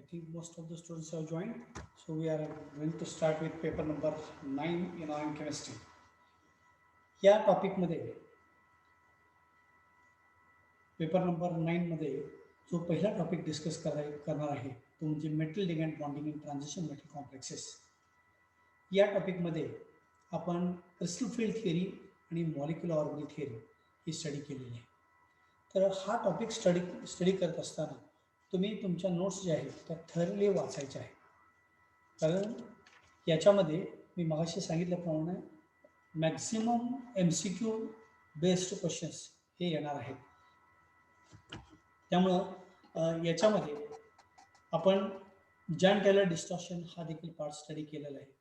think most of the students have joined. So we are going to start with paper number 9 in ion chemistry. या टॉपिकमध्ये paper number 9 मध्ये जो पहिला topic discuss करणार आहे तो म्हणजे metal ligand bonding in transition metal complexes. या टॉपिकमध्ये आपण क्रिस्टल फील्ड थिअरी आणि मॉलिक्युलर ऑर्बिटल थिअरी ही स्टडी केलेली आहे. तर हा टॉपिक स्टडी करत असताना तुम्ही तुमच्या नोट्स ज्या आहेत त्या थरली वाचायच्या आहेत. कारण याच्यामध्ये मी मगाशी सांगितल्याप्रमाणे मॅक्झिमम MCQ बेस्ड क्वेश्चन्स हे येणार आहेत. त्यामुळं याच्यामध्ये आपण जॉन टेलर डिस्टॉर्शन हा देखील पार्ट स्टडी केलेला आहे.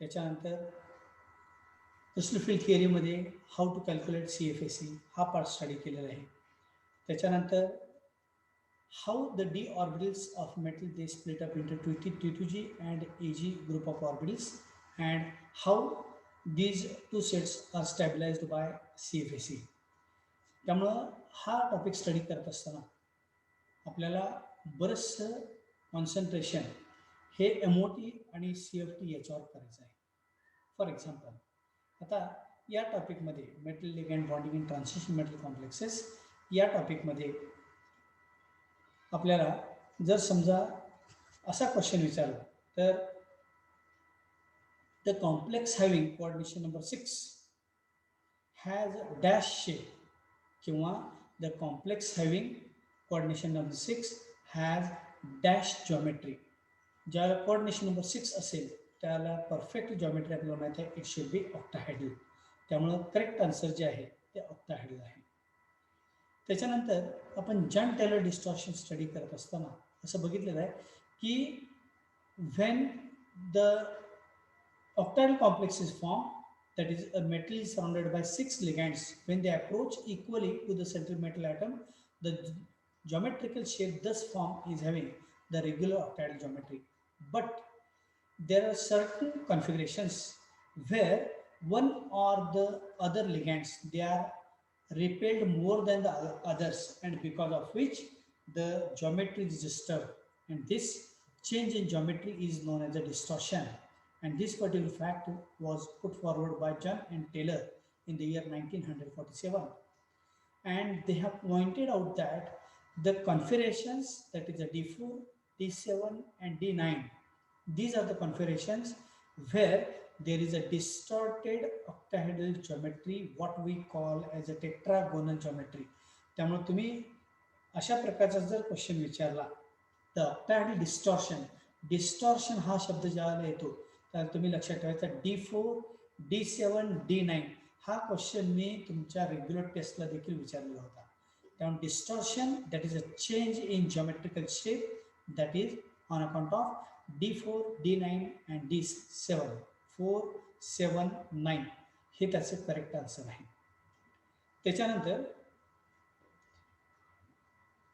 त्याच्यानंतर क्रिस्टल फील्ड थिअरीमध्ये हाऊ टू कॅल्क्युलेट CFAC हा पार्ट स्टडी केलेला आहे. त्याच्यानंतर how the d orbitals of metal they split up into T2G and Ag group of orbitals and how these two sets are stabilized by CFAC. त्यामुळं हा topic study करत असताना आपल्याला बरंचसं कॉन्सन्ट्रेशन हे MOT आणि CFT याच्यावर करायचं आहे. फॉर एक्झाम्पल आता या टॉपिकमध्ये metal ligand bonding in transition metal complexes या टॉपिकमध्ये आपल्याला जर समजा असा क्वेश्चन विचारला तर the complex having coordination number 6 has dash shape किंवा the complex having coordination number 6 has dash geometry. ज्याला कोऑर्डिनेशन नंबर 6 असेल त्याला परफेक्ट जॉमेट्री आपल्याला माहिती आहे इट शुड बी ऑक्टाहेड्रल. त्यामुळं करेक्ट आन्सर जे आहे ते ऑक्टाहेड्रल आहे. त्याच्यानंतर आपण जॉन टेलर डिस्टॉर्शन स्टडी करत असताना असं बघितलेलं आहे की when the octahedral complex is form that is a metal is surrounded by 6 ligands when they approach equally to the central metal atom the geometrical shape thus formed is having the regular octahedral geometry. But there are certain configurations where one or the other ligands they are repelled more than the others and because of which the geometry is disturbed, and this change in geometry is known as a distortion. And this particular fact was put forward by John and Taylor in the year 1947. And they have pointed out that the configurations, that is the D4, D7 and D9, these are the configurations where there is a distorted octahedral geometry, what we call as a tetragonal geometry. त्यामुळे तुम्ही अशा प्रकारचा जर question विचारला तर octahedral distortion हा शब्द ज्याला येतो तर तुम्ही लक्षात ठेवायचा D4, D7, D9 हा क्वेश्चन मी तुमच्या रेग्युलर टेस्टला देखील विचारलेला होता. त्यामुळे distortion that is a change in geometrical shape that is on account of D4, D9 and D7. 4, 7, 9 हे त्याचे करेक्ट आन्सर आहे. त्याच्यानंतर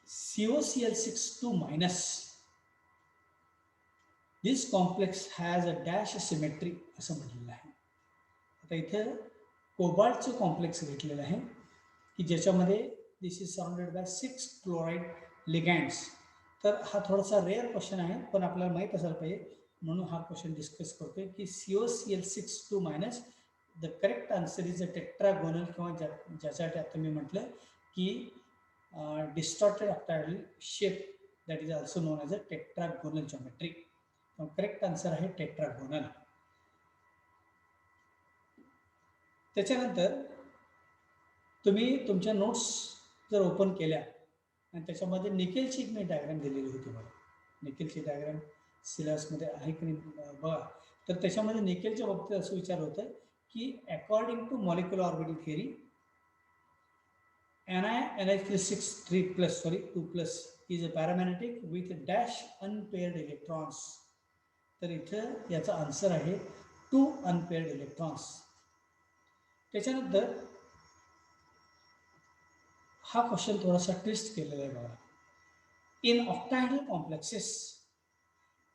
COCl62- this complex has a dash symmetry असं म्हटलेलं आहे. आता इथं कोबाल्टचं कॉम्प्लेक्स घेतलेलं आहे की ज्याच्यामध्ये दिस इज सराउंडेड बाय 6 क्लोराईड लिगँड्स. तर हा थोडासा रेअर क्वेश्चन आहे पण आपल्याला माहीत असायला पाहिजे म्हणून हा क्वेश्चन डिस्कस करतोय की COCl62- the correct answer is a tetragonal किंवा ज्यासाठी आता मी म्हटलं की distorted octahedral shape that is also non as a tetragonal geometry. Correct answer आहे टेट्रागोनल. त्याच्यानंतर तुम्ही तुमच्या नोट्स जर ओपन केल्या आणि त्याच्यामध्ये निकेलची मी डायग्राम दिलेली होती बघा. निकेलची डायग्राम सिलेबसमध्ये आहे की नाही बघा. तर त्याच्यामध्ये निकेलच्या बाबतीत असं विचार होतं की according to molecular orbital theory NiNH3 2+ is a paramagnetic with dash unpaired electrons. तर इथं याचा आन्सर आहे 2 अनपेअर्ड इलेक्ट्रॉन्स. त्याच्यानंतर हा क्वेश्चन थोडासा ट्विस्ट केलेला आहे बघा. In octahedral complexes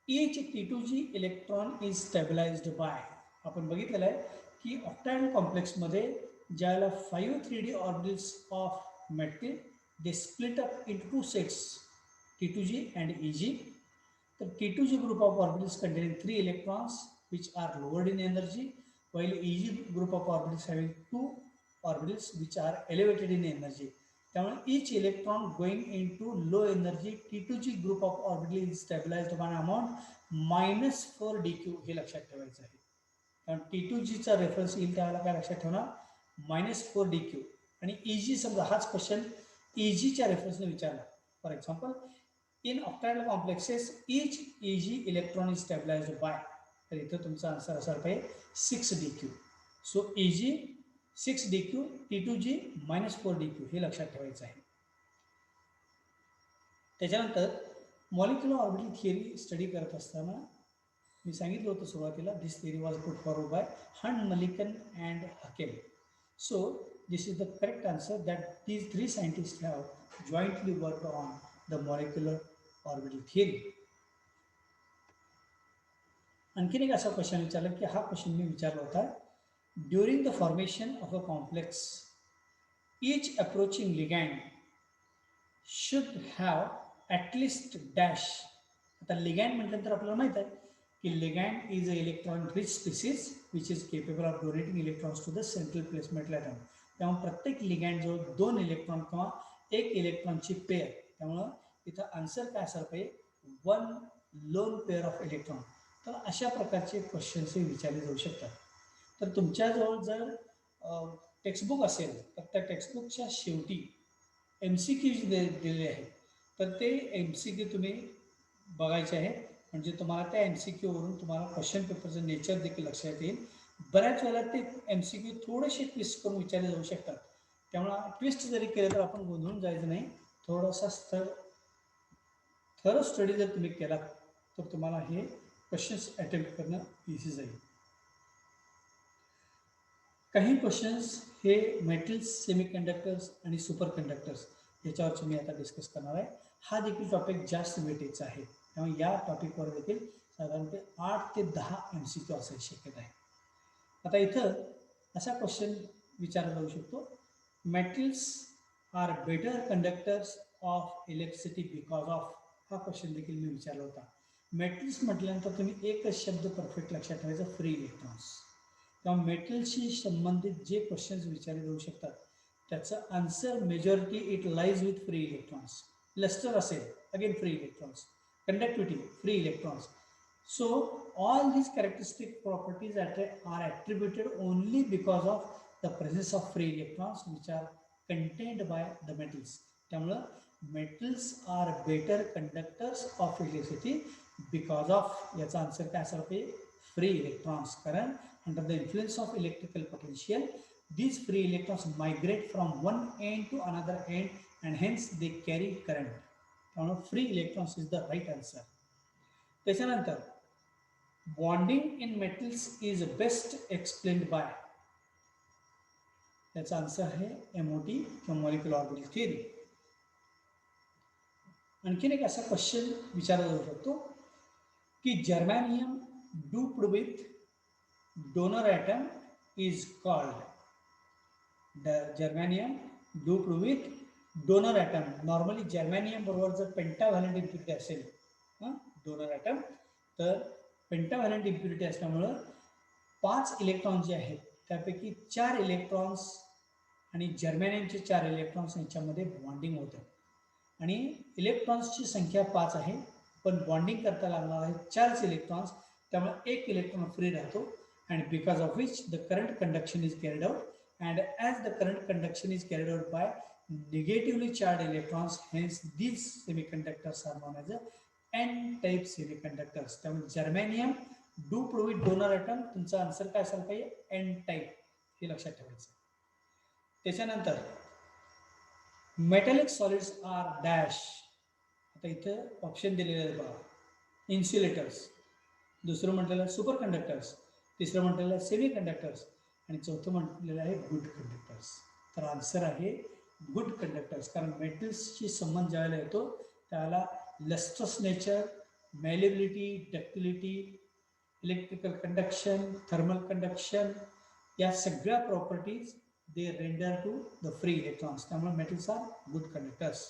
each T2G electron is stabilised by. आपण बघितलेलं आहे की ऑक्टाहेड्रल कॉम्प्लेक्समध्ये ज्याला 5 3D orbitals of metal they split up in 2 sets T2G and Eg. तर T2G group of orbitals containing 3 electrons which are lowered in energy, while EG group of orbitals having 2 orbitals which are elevated in energy. त्यामुळे each electron going into low energy T2G group of orbital is stabilized by an amount -4 dq हे लक्षात ठेवायचं आहे. कारण T2G चा reference येईल त्यावेळेला काय लक्षात ठेवणार -4 dq. आणि EG समजा हाच क्वेश्चन EGच्या रेफरन्सने विचारला. For example in octahedral complexes each EG electron is stabilised by, तर इथं तुमचा आन्सर असायला पाहिजे 6 dq. So EG 6 dq, T2G -4 dq हे लक्षात ठेवायचं आहे. त्याच्यानंतर मॉलिक्युलर ऑर्बिटल थिअरी स्टडी करत असताना मी सांगितलं होतं सुरुवातीला, this theory was put forward by Hund, Mulliken and Huckel. So this is the correct answer that these three scientists have jointly worked on the molecular orbital theory. आणखीन एक असा question विचारला की हा क्वेश्चन मी विचारला होता. During the formation of a complex each approaching ligand should have at least dash. आता ligand म्हटल्यानंतर आपल्याला माहित आहे की ligand is a electron rich species which is capable of donating electrons to the central placement atom. त्यामुळे प्रत्येक ligand जो 2 electron किंवा 1 इलेक्ट्रॉनची पेअर, त्यामुळं इथं आन्सर काय असायला पाहिजे 1 लोन पेअर ऑफ इलेक्ट्रॉन. तर अशा प्रकारचे क्वेश्चन्स विचारले जाऊ शकतात. तर तुमच्याजवळ जर टेक्स्टबुक असेल तर त्या टेक्स्टबुकच्या शेवटी MCQ दिलेले आहेत, तर ते MCQ तुम्ही बघायचे आहे. म्हणजे तुम्हाला त्या MCQ वरून तुम्हाला क्वेश्चन पेपरचं नेचर देखील लक्षात येईल. बऱ्याच वेळेला ते MCQ थोडेसे ट्विस्ट करून विचारले जाऊ शकतात. त्यामुळे ट्विस्ट जरी केलं तर आपण गोंधळून जायचं नाही. थोडासा थरो स्टडी जर तुम्ही केला तर तुम्हाला हे क्वेश्चन्स अटेम्प्ट करणं इझी जाईल. काही क्वेश्चन्स हे मेटल्स, सेमीकंडक्टर्स आणि सुपर कंडक्टर्स याच्यावरचे मी आता डिस्कस करणार आहे. हा देखील टॉपिक जास्त वेटेजचा आहे, त्यामुळे या टॉपिकवर देखील साधारणतः 8 ते 10 MCQ असायची शक्यता आहे. आता इथं असा क्वेश्चन विचारला जाऊ शकतो, metals are better conductors of electricity because of. हा क्वेश्चन देखील मी विचारला होता. मेटल्स म्हटल्यानंतर तुम्ही एकच शब्द परफेक्ट लक्षात ठेवायचा, फ्री इलेक्ट्रॉन्स. किंवा मेटलशी संबंधित जे क्वेश्चन्स विचारले जाऊ शकतात त्याचं answer majority it lies with free electrons. Lustre असेल again free electrons, conductivity free electrons. So all these characteristic properties are attributed only because of the presence of free electrons which are contained by the metals. त्यामुळे metals are better conductors of electricity because of, याचा answer काय असायला पाहिजे free electrons. कारण under the influence of electrical potential these free electrons migrate from one end to another end and hence they carry current. त्यामुळे free electrons is the right answer. त्याच्यानंतर bonding in metals is best explained by, त्याचा answer आहे MOT किंवा molecular orbital theory. आणखीन एक असा question विचारला जाऊ शकतो की germanium doped with donor atom is called. Germanium doped with donor atom. Normally germanium बरोबर जर पेंटाव्हॅलेंट इम्प्युरिटी असेल डोनर ॲटम, तर पेंटाव्हॅलेंट इम्प्युरिटी असल्यामुळं 5 इलेक्ट्रॉन जे आहेत त्यापैकी 4 इलेक्ट्रॉन्स आणि जर्मॅनियमचे 4 इलेक्ट्रॉन्स यांच्यामध्ये बॉन्डिंग होतं. आणि इलेक्ट्रॉन्सची संख्या 5 आहे, पण बॉन्डिंग करता लागणार आहे 4 इलेक्ट्रॉन्स. त्यामुळे 1 इलेक्ट्रॉन फ्री राहतो and because of which the current conduction is carried out. And as the current conduction is carried out by negatively charged electrons, hence these semiconductors are known as N-type semiconductors. त्यामुळे जर्मॅनियम doped with donor item, तुमचा answer काय असायला पाहिजे N-type, हे लक्षात ठेवायचं. त्याच्यानंतर metallic solids R dash. आता इथं ऑप्शन दिलेले आहेत बघा, इन्सुलेटर्स, दुसरं म्हटलेलं आहे सुपर कंडक्टर्स, तिसरं म्हटलेलं आहे सेमी कंडक्टर्स आणि चौथं म्हटलेलं आहे गुड कंडक्टर्स. तर आन्सर आहे गुड कंडक्टर्स. कारण मेटल्सशी संबंध ज्यावेळेला येतो त्याला lustrous nature, malleability, ductility, electrical conduction, thermal conduction, या सगळ्या properties they render to the free electrons. त्यामुळे मेटल्स आर गुड कंडक्टर्स.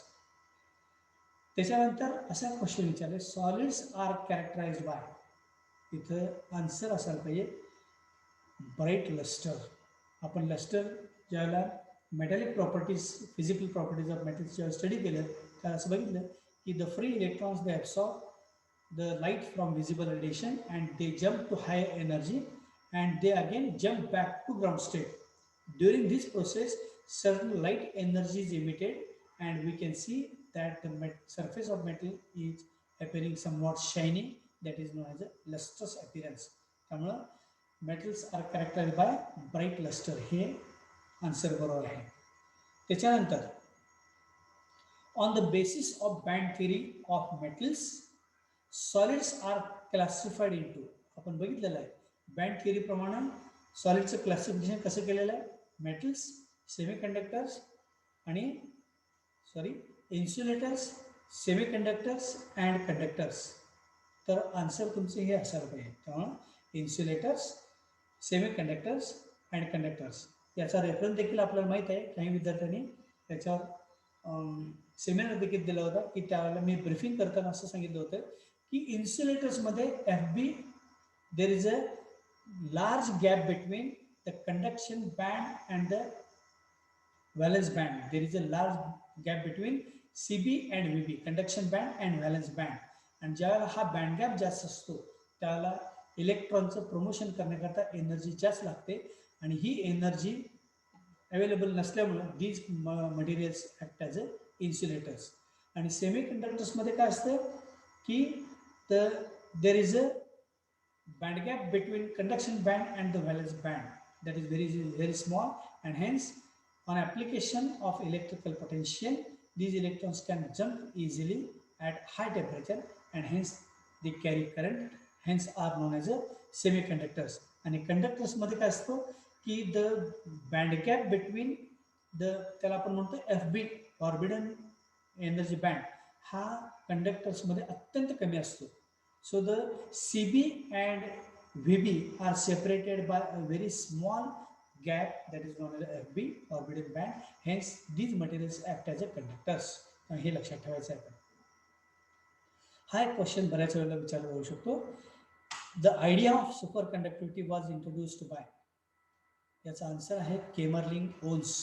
त्याच्यानंतर असा क्वेश्चन विचारले, सॉलिड्स आर कॅरेक्टराइज्ड बाय, इथं आन्सर असायला पाहिजे ब्राईट लस्टर. आपण लस्टर ज्यावेळेला metallic properties, physical properties of metals जेव्हा स्टडी केलं त्याला असं बघितलं की the free electrons they absorb the light from visible radiation and they jump to higher energy and they again jump back to ground state. During this process, certain light energy is emitted and we can see that the surface of metal is appearing somewhat shiny, that is known as a lustrous appearance. त्यामुळं metals are characterized by bright luster, हे answer बरोबर आहे. त्याच्यानंतर on the basis of band theory of metals, solids are classified into, आपण बघितलेलं आहे band theory प्रमाणे सॉलिडचं classification कसं केलेलं आहे, मेटल्स, सेमीकंडक्टर्स आणि इन्सुलेटर्स, सेमीकंडक्टर्स अँड कंडक्टर्स. तर आन्सर तुमचे हे असायला पाहिजे. त्यामुळे इन्सुलेटर्स, सेमीकंडक्टर्स अँड कंडक्टर्स याचा रेफरन्स देखील आपल्याला माहीत आहे. काही विद्यार्थ्यांनी त्याच्यावर सेमिनार देखील दिला होता की त्यावेळेला मी ब्रीफिंग करताना असं सांगितलं होतं की इन्सुलेटर्समध्ये FB there is a large gap between the conduction band and the valence band. There is a large gap between CB and VB, conduction band and valence band. आणि ज्यावेळेला हा बँड गॅप जास्त असतो त्यावेळेला इलेक्ट्रॉनचं प्रमोशन करण्याकरता energy जास्त लागते आणि ही एनर्जी अवेलेबल नसल्यामुळं these materials act as a insulators. आणि सेमीकंडक्टर्समध्ये काय असतं की there is a band gap between conduction band and the valence band that is very small, and hence on application of electrical potential these electrons can jump easily at high temperature and hence they carry current, hence are known as a semiconductors. आणि conductors मध्ये काय असतो की the band gap between त्याला आपण म्हणतो FB orbital energy band हा कंडक्टर्समध्ये अत्यंत कमी असतो. So the CB and VB are separated by a very small gap that is known as FB orbital band, hence these materials act as a conductors. हे लक्षात ठेवायचं आहे. हा एक क्वेश्चन बऱ्याच वेळेला विचारला जाऊ शकतो. The idea of super conductivity was introduced by, याचा आन्सर आहे केमरलिंग-ओन्स.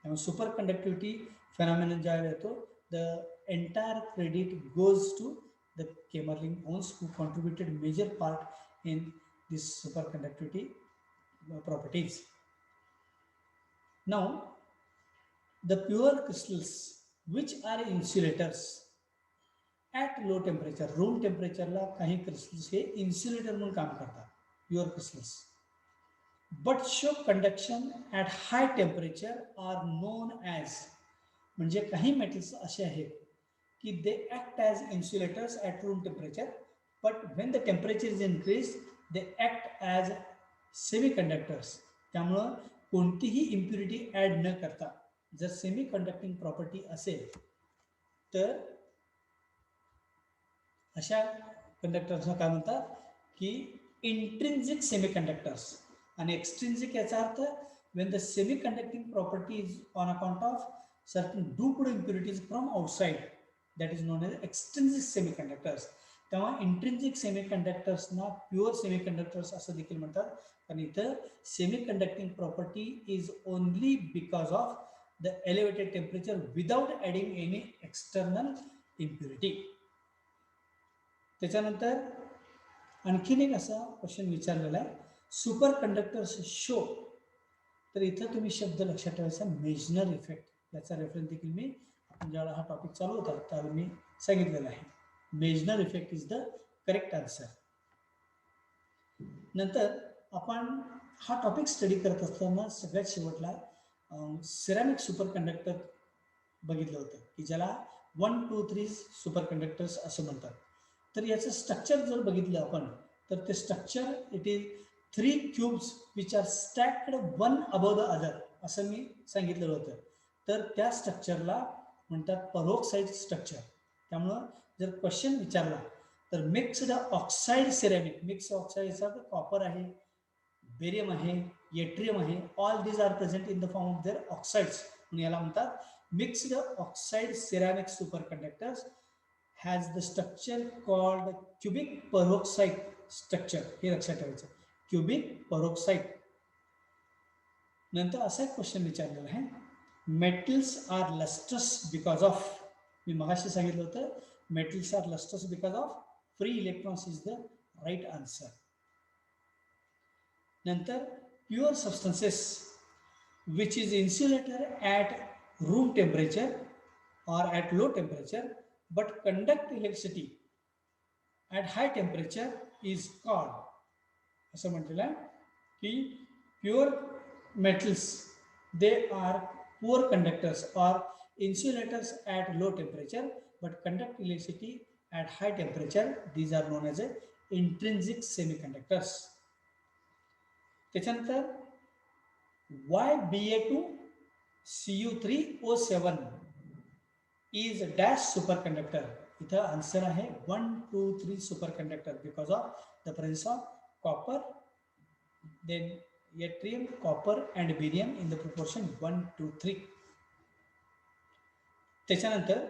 त्यामुळे सुपर कंडक्टिव्हिटी फेनॉमेनन ज्यावेळेला येतो the entire credit goes to the Kemerling-Ons who contributed major part in this superconductivity properties. Now, the pure crystals which are insulators at low temperature, room temperature ला काही crystals हे insulator म्हणून काम करतात, pure crystals, but show conduction at high temperature are known as, म्हणजे काही metals असे आहेत की they act as insulators at room temperature, but when the temperature is increase they act as semi conductors. त्यामुळं कोणतीही इम्प्युरिटी ॲड न करता जर सेमी कंडक्टिंग प्रॉपर्टी असेल तर अशा कंडक्टर्सना काय म्हणतात की इंट्रिन्सिक सेमी कंडक्टर्स. आणि एक्सट्रिन्सिक याचा अर्थ when the semi-conducting property is on account of certain doped impurities from outside, that is known as extrinsic semiconductors. तेव्हा इंट्रिन्सिक सेमीकंडक्टर्सना प्युअर सेमीकंडक्टर्स असं देखील म्हणतात, कारण इथं semiconducting property is only because of the elevated temperature without adding any external impurity. त्याच्यानंतर आणखीन एक असा क्वेश्चन विचारलेला आहे, सुपर कंडक्टर्स शो. तर इथं तुम्ही शब्द लक्षात ठेवायचा मेजनर इफेक्ट, याचा रेफरन्स देखील मी आपण ज्यावेळेला हा टॉपिक चालू होता त्यावेळी मी सांगितलेलं आहे. Meissner effect is the correct answer. नंतर आपण हा टॉपिक स्टडी करत असताना सगळ्यात शेवटला सिरॅमिक सुपर कंडक्टर बघितलं होतं की ज्याला 1, 2, 3 सुपर कंडक्टर्स असं म्हणतात. तर याचं स्ट्रक्चर जर बघितलं आपण तर ते structure it is 3 cubes which are stacked one above the other असं मी सांगितलेलं होतं. तर त्या स्ट्रक्चरला म्हणतात परोक्साईड स्ट्रक्चर. त्यामुळं जर क्वेश्चन विचारला तर मिक्स्ड ऑक्साईड सिरॅमिक, मिक्स ऑक्साईडचा कॉपर आहे, बेरियम आहे, येट्रियम आहे, all these are present in the form of their oxides म्हणून याला म्हणतात mixed oxide ceramic superconductors. has the structure called cubic peroxide structure. हे लक्षात ठेवायचं, cubic peroxide. नंतर असा एक क्वेश्चन विचारलेला आहे, metals are lustrous because of, मी मगाशी सांगितलं होतं metals are lustrous because of free electrons is the right answer. नंतर pure substances which is insulator at room temperature or at low temperature but conduct electricity at high temperature is called, असं म्हटलेलं आहे की pure metals, they are poor conductors or insulators at low temperature but conduct electricity at high temperature. These are known as intrinsic semiconductors. त्याच्यानंतर why Ba2 Cu3O7 is dash superconductor. इथं answer आहे 1, 2, 3 superconductor because of the presence of copper, then yttrium, copper and barium in the proportion 1 to 3. त्याच्यानंतर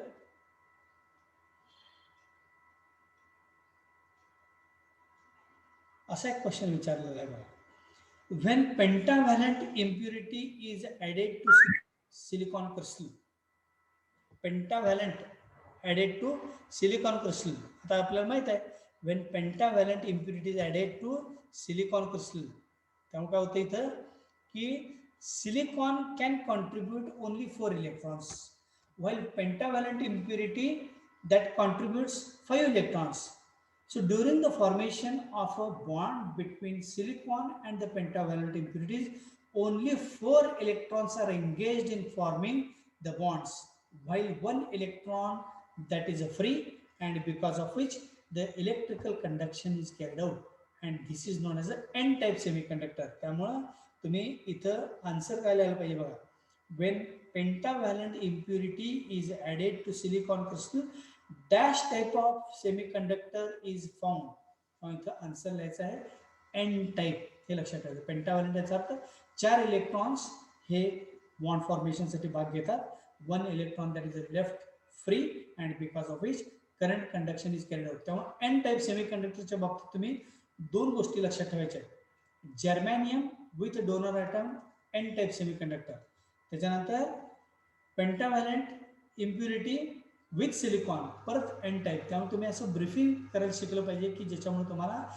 असा एक question विचारलेला आहे बघा, when pentavalent impurity is added to silicon crystal, pentavalent added to silicon crystal. आता आपल्याला माहित आहे when pentavalent impurity is added to silicon crystal, त्यामुळे काय होतं इथं की silicon can contribute only 4 electrons while pentavalent impurity that contributes 5 electrons. So during the formation of a bond between silicon and the pentavalent impurities, only 4 electrons are engaged in forming the bonds, while 1 electron that is free, and because of which the electrical conduction is carried out, and this is known as a n-type semiconductor. त्यामुळे तुम्ही इथं answer काय लिहायला पाहिजे बघा, when pentavalent impurity is added to silicon crystal, dash type of semiconductor is found. इथं answer लिहायचं आहे एन टाईप, हे लक्षात ठेवायचं. पेंटाव्हॅलेंट याचा अर्थ 4 इलेक्ट्रॉन्स हे बॉन्ड फॉर्मेशनसाठी भाग घेतात, 1 electron that is left free and because of which current conduction is carried out. त्यामुळे एन टाईप सेमीकंडक्टरच्या बाबतीत तुम्ही 2 गोष्टी लक्षात ठेवायच्या आहेत, germanium with donor atom N type semiconductor, त्याच्यानंतर पेंटाव्हॅलेंट इम्प्युरिटी विथ सिलिकॉन परत एन टाईप. त्यामुळे तुम्ही असं ब्रीफिंग करायला शिकलं पाहिजे की ज्याच्यामुळे तुम्हाला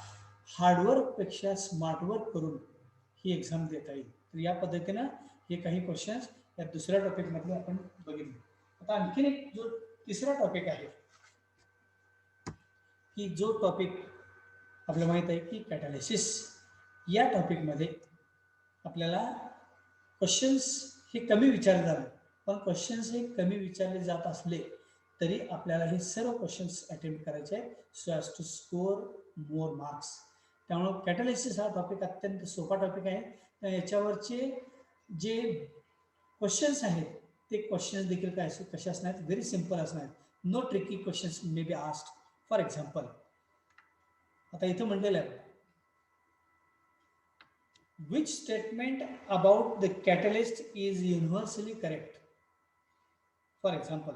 हार्डवर्कपेक्षा स्मार्टवर्क करून ही एक्झाम देता येईल. तर या पद्धतीनं हे काही क्वेश्चन्स या दुसऱ्या टॉपिकमधले आपण बघितले. आता आणखीन एक जो तिसरा टॉपिक आहे की जो टॉपिक आपल्याला माहीत आहे की कॅटालिसिस, या टॉपिकमध्ये आपल्याला क्वेश्चन्स हे कमी विचारले जाणार, पण क्वेश्चन्स हे कमी विचारले जात असले तरी आपल्याला हे सर्व क्वेश्चन्स अटेम्प्ट करायचे आहेत so as to score more marks. त्यामुळं कॅटालिसिस हा टॉपिक अत्यंत सोपा टॉपिक आहे. तर याच्यावरचे जे क्वेश्चन्स आहेत ते क्वेश्चन्स देखील काय कसे असणार आहेत, व्हेरी सिम्पल असणार आहेत, no tricky questions may be asked. For example आता इथं म्हटलेलं आहे, which statement about the catalyst is universally correct? For example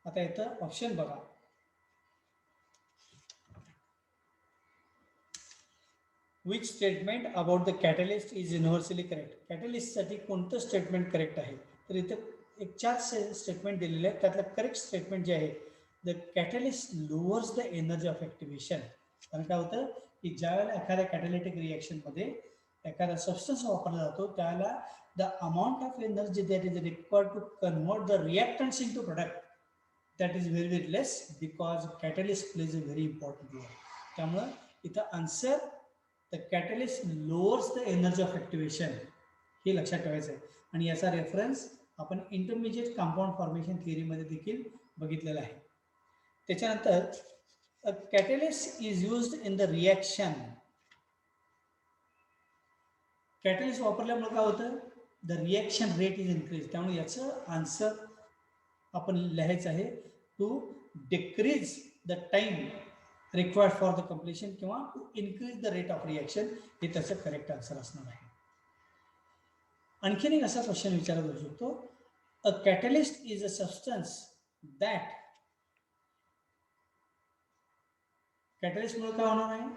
आता इथं ऑप्शन बघा, which statement about the catalyst is universally correct? Catalyst साठी कोणतं स्टेटमेंट करेक्ट आहे? तर इथं एक 4 स्टेटमेंट दिलेले आहेत. त्यातलं करेक्ट स्टेटमेंट जे आहे, the catalyst lowers the energy of activation. कारण काय होतं की ज्यावेळेला एखाद्या कॅटॅलिटिक रिएक्शनमध्ये एखादा सबस्टन्स वापरला जातो त्यावेळेला the amount of energy that is required to convert the reactants into product that is very very less because catalyst plays a very important role. त्यामुळं इथं answer the catalyst lowers the energy of activation हे लक्षात ठेवायचं आहे. आणि याचा reference आपण intermediate compound formation थिअरीमध्ये देखील बघितलेला आहे. त्याच्यानंतर a catalyst is used in the reaction. Catalyst वापरल्यामुळे काय होतं, the reaction rate is increase. त्यामुळे याचं आन्सर आपण लिहायचं आहे to decrease the time required for the completion किंवा to increase the rate of reaction, हे त्याचं करेक्ट आन्सर असणार आहे. आणखीन एक असा क्वेश्चन विचारला जाऊ शकतो, a catalyst is a substance that कॅटलिस्टमुळे काय होणार आहे,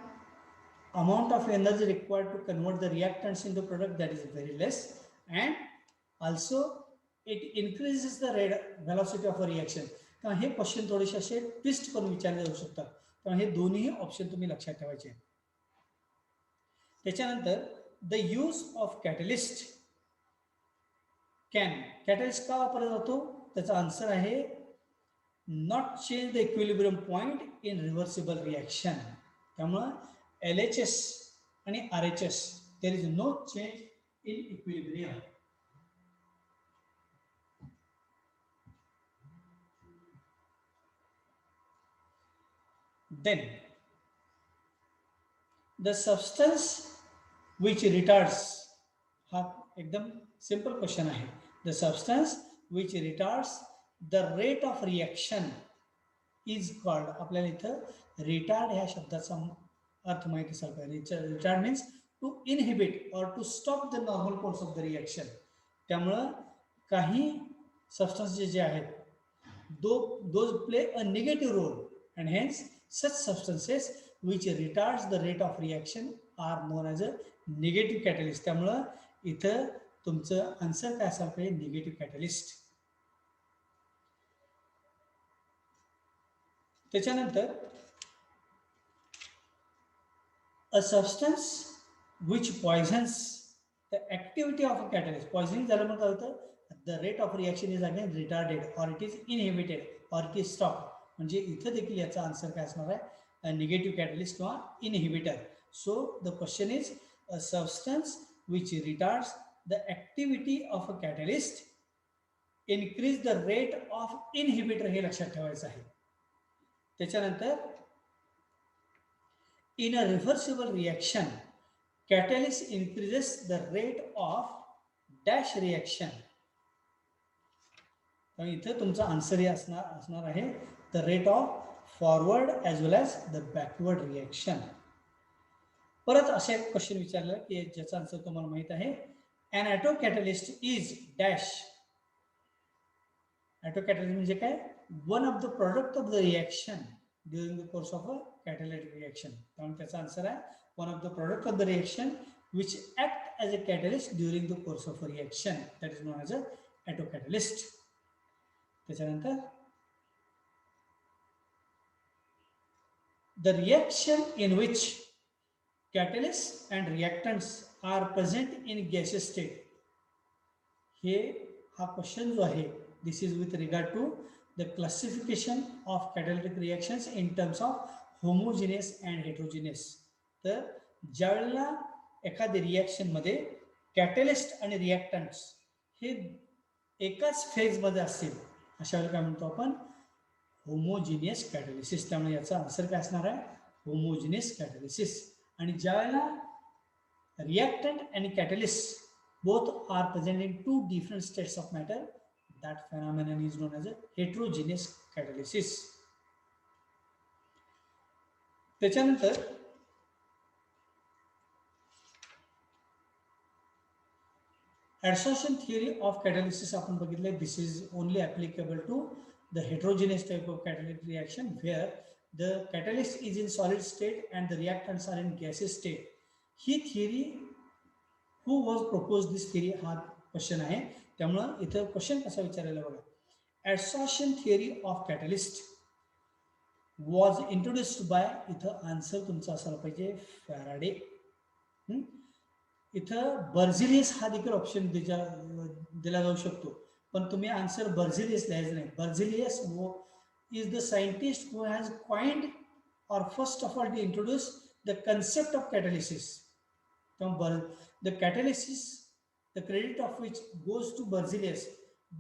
amount of energy required to convert the reactants into product, that is very less, and also it increases the rate velocity of a reaction. तर हे question थोडेसे असे twist करून विचारले जाऊ शकतात, तर हे दोन्ही ऑप्शन तुम्ही लक्षात ठेवायचे. त्याच्यानंतर the use of catalyst can, catalyst का वापरला जातो, त्याचा आन्सर आहे not change the equilibrium point in reversible reaction. त्यामुळं LHS आणि RHS there is no change in equilibrium. Then the substance which retards, हा एकदम सिंपल क्वेश्चन आहे. The substance which retards the rate of reaction is called, आपल्याला इथं retard ह्या शब्दाचा अर्थ माहिती असायला पाहिजे. Retard means to inhibit or to stop the normal course of the reaction. त्यामुळं काही सबस्टन्सेस जे आहेत those play a negative role and hence such substances which retards the rate of reaction are known as a negative catalyst. त्यामुळं इथं तुमचं answer काय असायला पाहिजे, निगेटिव्ह कॅटलिस्ट. त्याच्यानंतर a substance which poisons the activity of a catalyst, poisoning झालं मग काय होतं, the rate of reaction is again retarded or it is inhibited or it is stopped. म्हणजे इथं देखील याचा आन्सर काय असणार आहे, निगेटिव्ह कॅटलिस्ट किंवा inhibitor. So the question is a substance which retards the activity of a catalyst increase the rate of inhibitor, हे लक्षात ठेवायचं आहे. त्याच्यानंतर in a reversible reaction, catalyst increases the rate of dash reaction. तर इथं तुमचा answer हे असणार आहे the rate of forward as well as the backward reaction. परत असा एक क्वेश्चन विचारलं की ज्याचा आन्सर तुम्हाला माहित आहे. An auto catalyst is dash. Auto catalyst म्हणजे काय, one of the product of the reaction during the course of a catalytic reaction. त्यामुळे त्याचा आन्सर आहे one of the product of the reaction which act as a catalyst during the course of a reaction, that is known as a autocatalyst. त्याच्यानंतर the reaction in which catalyst and reactants are present in gases state. हे हा question जो आहे this is with regard to the classification of catalytic reactions in terms of homogeneous and heterogeneous. तर ज्यावेळेला एखाद्या रिॲक्शनमध्ये catalyst आणि रिॲक्टंट्स हे एकाच फेजमध्ये असतील अशा वेळेला काय म्हणतो आपण, होमोजिनियस कॅटलिसिस. त्यामुळे याचा आन्सर काय असणार आहे, होमोजिनियस कॅटलिसिस. आणि ज्यावेळेला रिॲक्टंट आणि catalyst both are present in two different states of matter, that phenomenon is known as a heterogeneous catalysis. त्याच्यानंतर adsorption theory of catalysis आपण बघितले. this is only applicable to the heterogeneous type of catalytic reaction where the catalyst is in solid state and the reactants are in gaseous state. He theory who was proposed this theory हा question आहे. त्यामुळं इथं question कसा विचारायला बघा, adsorption theory of catalyst was introduced by, इथं answer तुमचा असायला पाहिजे फॅराडे. इथं बर्झिलियस हा देखील ऑप्शन दिला जाऊ शकतो, पण तुम्ही आन्सर बर्झिलियस लिहायचं नाही. Berzelius is the scientist who has coined or first of all introduce the concept of catalysis. The catalysis, the credit of which goes to Berzelius,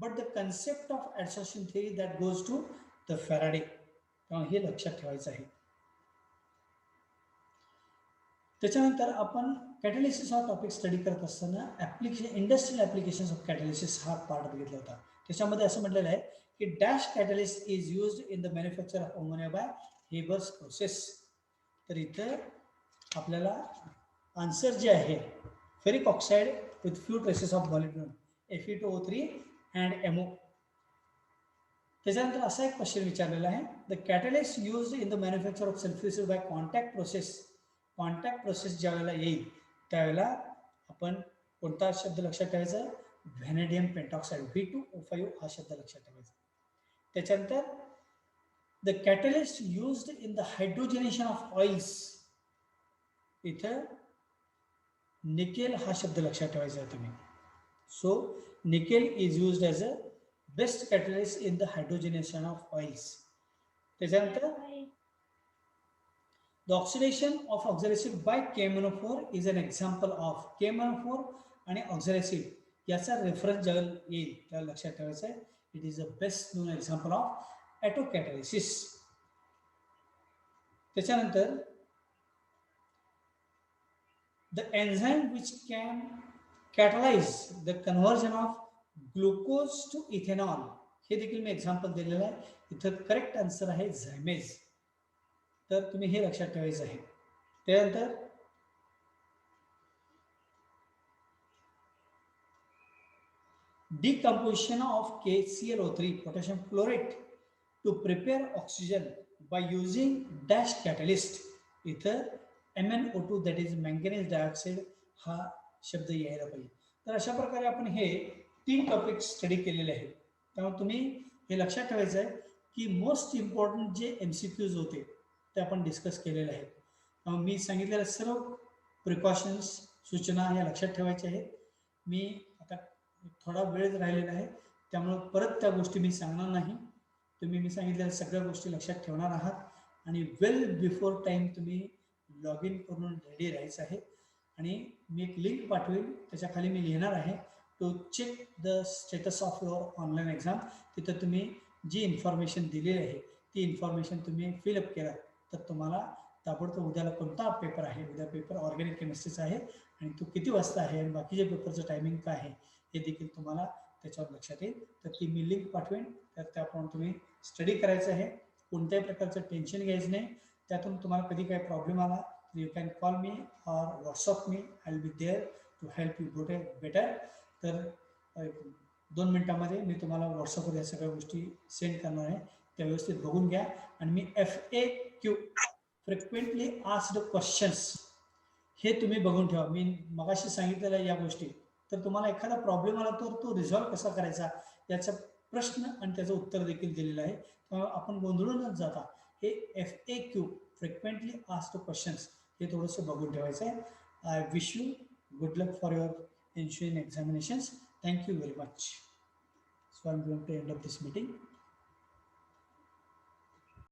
but the concept of adsorption theory that goes to the Faraday. हे लक्षात ठेवायचं आहे. त्याच्यानंतर आपण कॅटलिसिस हा topic study करत असताना industrial applications of कॅटलिसिस हा पार्ट बघितला होता. त्याच्यामध्ये असं म्हटलेलं आहे की dash catalyst is used in the manufacture of ammonia bye Haber's process. तर इथं आपल्याला आन्सर जे आहे ferric oxide with few traces of molybdenum, Fe2O3 and MO. त्याच्यानंतर असा एक क्वेश्चन विचारलेला आहे, the catalyst use in the manufacture of sulphuric by contact process. Contact process ज्या वेळेला येईल त्यावेळेला आपण कोणता शब्द लक्षात ठेवायचा, व्हॅनेडियम पेंटॉक्साईड V2O5 हा शब्द लक्षात ठेवायचा. त्याच्यानंतर the catalyst used in the hydrogenation of oils, इथं निकेल हा शब्द लक्षात ठेवायचा आहे तुम्ही. So nickel is used as a best catalyst in the hydrogenation of oils. त्याच्यानंतर the oxidation of oxalic acid by KMnO4 is an example of. KMnO4 आणि ऑक्झॅलिसिड याचा रेफरन्स ज्यावेळेला येईल त्याला लक्षात ठेवायचं आहे, it is a best known example of autocatalysis. त्याच्यानंतर the enzyme which can catalyze the conversion of glucose to ethanol, हे देखील मी एक्झाम्पल दिलेलं आहे. इथं करेक्ट आन्सर आहे झायमेज. तर तुम्ही हे लक्षात ठेवायचं आहे. त्यानंतर decomposition of KClO3 potassium chlorate to prepare oxygen by using dash catalyst. इथं MnO2 that is manganese dioxide हा शब्द यायला पाहिजे. तर अशा प्रकारे आपण हे 3 टॉपिक स्टडी केलेले आहेत. त्यामुळे तुम्ही हे लक्षात ठेवायचं आहे की मोस्ट इम्पॉर्टंट जे MCQs होते ते आपण डिस्कस केलेले आहेत. त्यामुळे मी सांगितलेल्या सर्व प्रिकॉशन्स सूचना या लक्षात ठेवायच्या आहेत. मी आता थोडा वेळ राहिलेला आहे त्यामुळे परत त्या गोष्टी मी सांगणार नाही. तुम्ही मी सांगितलेल्या सगळ्या गोष्टी लक्षात ठेवणार आहात आणि वेल बिफोर टाईम तुम्ही लॉग इन करून रेडी राहायचं आहे. आणि मी एक लिंक पाठवेल, त्याच्याखाली मी लिहिणार आहे to check the status of your online exam. तिथं तुम्ही जी इन्फॉर्मेशन दिलेली आहे ती इन्फॉर्मेशन तुम्ही फिलअप केला तर तुम्हाला ताबडतोब उद्याला कोणता पेपर आहे, उद्या पेपर ऑर्गॅनिक केमिस्ट्रीचा आहे आणि तो किती वाजता आहे आणि बाकीच्या पेपरचं टायमिंग काय आहे हे देखील तुम्हाला त्याच्यावर लक्षात येईल. तर ती मी लिंक पाठवेन, तर त्याप्रमाणे तुम्ही स्टडी करायचं आहे. कोणत्याही प्रकारचं टेन्शन घ्यायचं नाही. त्यातून तुम्हाला कधी काही प्रॉब्लेम आला तर you can call me or WhatsApp me, I will be there to help you got better. तर 2 मिनिटामध्ये मी तुम्हाला व्हॉट्सअपवर या सगळ्या गोष्टी सेंड करणार आहे, त्या व्यवस्थित बघून घ्या. आणि मी FAQ फ्रिक्वेंटली आस्क्ड क्वेश्चन्स हे तुम्ही बघून ठेवा. मी मगाशी सांगितलेल्या या गोष्टी, तर तुम्हाला एखादा प्रॉब्लेम आला तर तो रिझॉल्व्ह कसा करायचा याचा प्रश्न आणि त्याचं उत्तर देखील दिलेलं आहे. त्यामुळे आपण गोंधळून न जाता हे FAQ फ्रिक्वेंटली आस्क्ड क्वेश्चन्स हे थोडंसं बघून ठेवायचं आहे. I wish you good luck for your ensuing examinations. Thank you very much. So I'm going to end up this meeting.